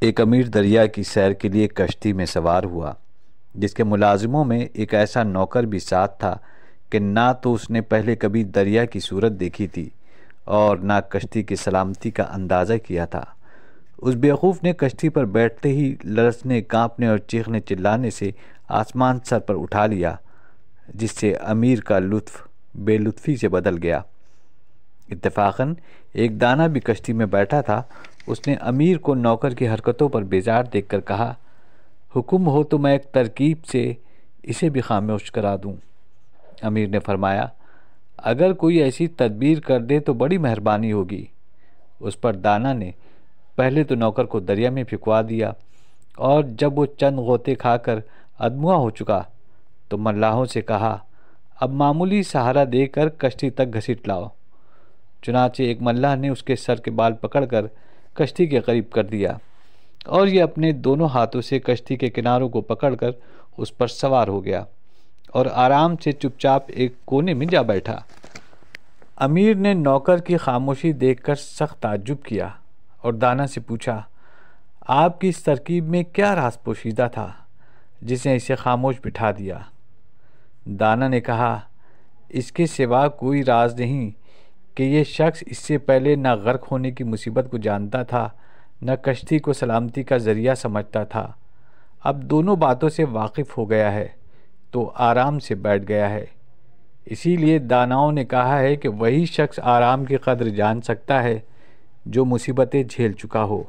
ایک امیر دریا کی سیر کے لیے کشتی میں سوار ہوا، جس کے ملازموں میں ایک ایسا نوکر بھی ساتھ تھا کہ نہ تو اس نے پہلے کبھی دریا کی صورت دیکھی تھی اور نہ کشتی کی سلامتی کا اندازہ کیا تھا۔ اس بیوقوف نے کشتی پر بیٹھتے ہی لرزنے، کانپنے اور چیخنے چلانے سے آسمان سر پر اٹھا لیا، جس سے امیر کا لطف بے لطفی سے بدل گیا۔ اتفاقاً ایک دانا بھی کشتی میں بیٹھا تھا۔ اس نے امیر کو نوکر کی حرکتوں پر بیزار دیکھ کر کہا، حکم ہو تو میں ایک ترکیب سے اسے بھی خاموش کرا دوں۔ امیر نے فرمایا، اگر کوئی ایسی تدبیر کر دے تو بڑی مہربانی ہوگی۔ اس پر دانا نے پہلے تو نوکر کو دریا میں پھینکوا دیا، اور جب وہ چند غوطے کھا کر ادموا ہو چکا تو ملاحوں سے کہا، اب معمولی سہارا دے کر کشتی تک گھسیٹ لاؤ۔ چنانچہ ایک ملاح نے اس کے سر کے بال پکڑ کر کشتی کے قریب کر دیا، اور یہ اپنے دونوں ہاتھوں سے کشتی کے کناروں کو پکڑ کر اس پر سوار ہو گیا اور آرام سے چپ چاپ ایک کونے میں جا بیٹھا۔ امیر نے نوکر کی خاموشی دیکھ کر سخت تعجب کیا اور دانا سے پوچھا، آپ کی اس ترکیب میں کیا راز پوشیدہ تھا جس نے اسے خاموش بٹھا دیا؟ دانا نے کہا، اس کے سوا کوئی راز نہیں کہ یہ شخص اس سے پہلے نہ غرق ہونے کی مصیبت کو جانتا تھا، نہ کشتی کو سلامتی کا ذریعہ سمجھتا تھا۔ اب دونوں باتوں سے واقف ہو گیا ہے تو آرام سے بیٹھ گیا ہے۔ اسی لیے داناؤں نے کہا ہے کہ وہی شخص آرام کی قدر جان سکتا ہے جو مصیبتیں جھیل چکا ہو۔